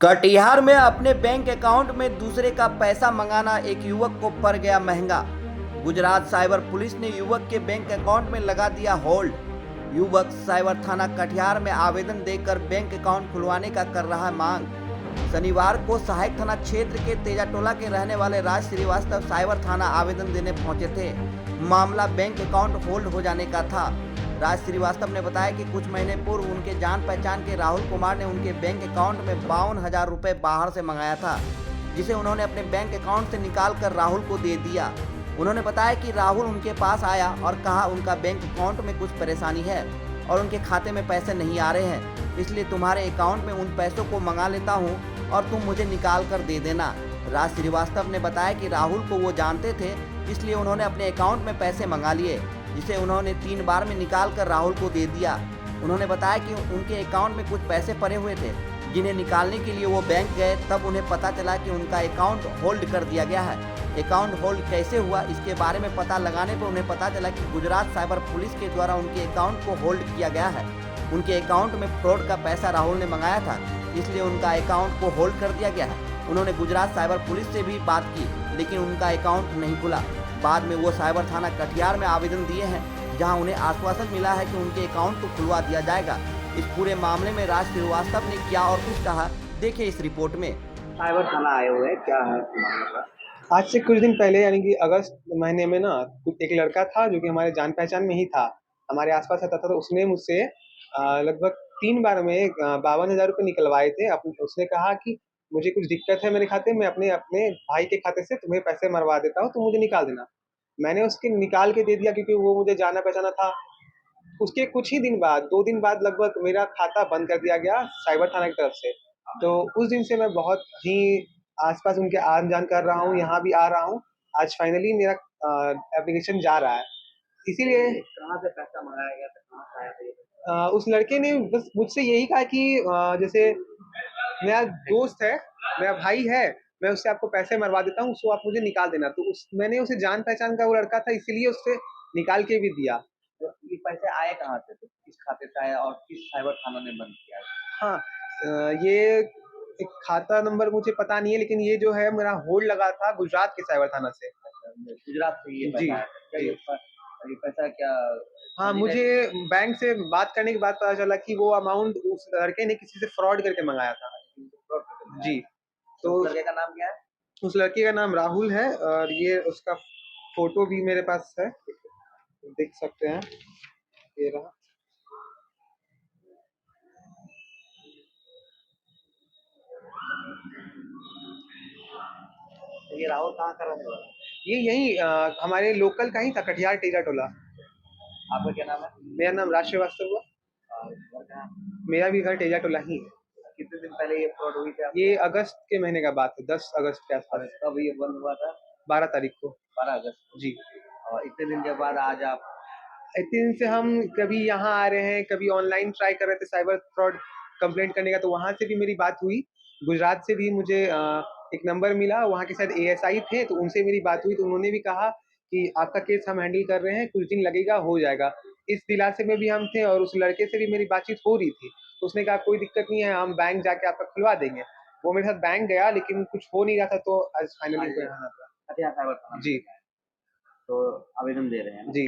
कटिहार में अपने bank account में दूसरे का पैसा मंगाना एक युवक को पड़ गया महंगा। गुजरात साइबर पुलिस ने युवक के बैंक अकाउंट में लगा दिया होल्ड। युवक साइबर थाना कटिहार में आवेदन देकर बैंक अकाउंट खुलवाने का कर रहा है मांग। शनिवार को सहायक थाना क्षेत्र के तेजाटोला के रहने वाले राज श्रीवास्तव साइबर थाना आवेदन देने पहुंचे थे। मामला बैंक अकाउंट होल्ड हो जाने का था। राज श्रीवास्तव ने बताया कि कुछ महीने पूर्व उनके जान पहचान के राहुल कुमार ने उनके बैंक अकाउंट में 52,000 रुपये बाहर से मंगाया था, जिसे उन्होंने अपने बैंक अकाउंट से निकाल कर राहुल को दे दिया। उन्होंने बताया कि राहुल उनके पास आया और कहा उनका बैंक अकाउंट में कुछ परेशानी है और उनके खाते में पैसे नहीं आ रहे हैं, इसलिए तुम्हारे अकाउंट में उन पैसों को मंगा लेता हूँ और तुम मुझे निकाल कर दे देना। राज श्रीवास्तव ने बताया कि राहुल को वो जानते थे, इसलिए उन्होंने अपने अकाउंट में पैसे मंगा लिए, जिसे उन्होंने 3 बार में निकाल कर राहुल को दे दिया। उन्होंने बताया कि उनके अकाउंट में कुछ पैसे पड़े हुए थे, जिन्हें निकालने के लिए वो बैंक गए, तब उन्हें पता चला कि उनका अकाउंट होल्ड कर दिया गया है। अकाउंट होल्ड कैसे हुआ, इसके बारे में पता लगाने पर उन्हें पता चला कि गुजरात साइबर पुलिस के द्वारा उनके अकाउंट को होल्ड किया गया है। उनके अकाउंट में फ्रॉड का पैसा राहुल ने मंगाया था, इसलिए उनका अकाउंट को होल्ड कर दिया गया है। उन्होंने गुजरात साइबर पुलिस से भी बात की, लेकिन उनका अकाउंट नहीं खुला। बाद में वो साइबर थाना कटिहार में आवेदन दिए हैं, जहां उन्हें आश्वासन मिला है कि उनके अकाउंट को खुलवा दिया जाएगा। इस पूरे मामले में राज श्रीवास्तव ने क्या और कुछ कहा, देखिए इस रिपोर्ट में। साइबर थाना आए हुए हैं, क्या है मामला? आज से कुछ दिन पहले यानी कि अगस्त महीने में ना एक लड़का था जो कि हमारे जान पहचान में ही था, हमारे आसपास रहता था। तो उसने मुझसे लगभग 3 बार में 52,000 रुपये निकलवाए थे। उसने कहा कि मुझे कुछ दिक्कत है मेरे खाते में, अपने अपने भाई के खाते से तुम्हें पैसे मरवा देता हूँ, तुम मुझे निकाल देना। मैंने उसके निकाल के दे दिया क्योंकि वो मुझे जाना पहचाना था। उसके कुछ ही दिन बाद, 2 दिन बाद लगभग मेरा खाता बंद कर दिया गया साइबर थाना की तरफ से। तो उस दिन से मैं बहुत ही आस-पास उनके आन-जान कर रहा हूँ, यहाँ भी आ रहा हूँ। आज फाइनली मेरा एप्लीकेशन जा रहा है। इसीलिए कहाँ से पैसा मंगाया गया था, कहाँ से आया था ये? उस लड़के ने बस मुझसे यही कहा कि जैसे मेरा दोस्त है, मेरा भाई है, मैं उससे आपको पैसे मरवा देता हूँ, सो आप मुझे निकाल देना। तो मैंने उसे जान पहचान का वो लड़का था, इसीलिए उससे निकाल के भी दिया। तो ये पैसे आए कहाँ से थे? किस खाते से आए और किस साइबर थाना ने बंद किया है? हाँ, ये एक खाता नंबर मुझे पता नहीं है, लेकिन ये जो है मेरा होल्ड लगा था गुजरात के साइबर थाना से। गुजरात से ये जी, पैसा आया था क्या? जी। ये पैसा क्या हाँ, खाली मुझे रह बैंक से बात करने के बाद पता चला कि वो अमाउंट उस लड़के ने किसी से फ्रॉड करके मंगाया था। जी, तो तो उस लड़के का नाम क्या है? उस लड़के का नाम राहुल है और ये उसका फ़ोटो भी मेरे पास है, देख सकते हैं, ये रहा। तो ये राहुल कहाँ का रहने वाला है? ये यहीं हमारे लोकल का ही था, कटिहार टेजाटोला। आपका क्या नाम है? मेरा नाम राज श्रीवास्तव हुआ, घर कहाँ? मेरा भी घर टेजाटोला ही है। कितने दिन पहले ये फ्रॉड हुई थी आपके ये साथ? अगस्त के महीने का बात है, 10 अगस्त के और आसपास, कब ये बंद हुआ था? 12 तारीख को। 12 अगस्त को। जी। और इतने दिन के बाद आज आप इतने दिन से हम कभी यहाँ आ रहे हैं, कभी ऑनलाइन ट्राई कर रहे थे साइबर फ्रॉड कंप्लेंट करने का, तो वहाँ से भी मेरी बात हुई। गुजरात से भी मुझे एक नंबर मिला, वहाँ के शायद एएसआई थे, तो उनसे मेरी बात हुई, तो उन्होंने भी कहा कि आपका केस हम हैंडल कर रहे हैं, कुछ दिन लगेगा, हो जाएगा। इस दिलासे में भी हम थे और उस लड़के से भी मेरी बातचीत हो रही थी। तो उसने कहा कोई दिक्कत नहीं है, हम बैंक जाके आपका खुलवा देंगे। वो मेरे साथ बैंक गया, लेकिन कुछ हो नहीं रहा था, तो आज फाइनली आज उनको यहाँ आना पड़ा। कटिहार साइबर थाना में जी, तो आवेदन दे रहे हैं ना? जी।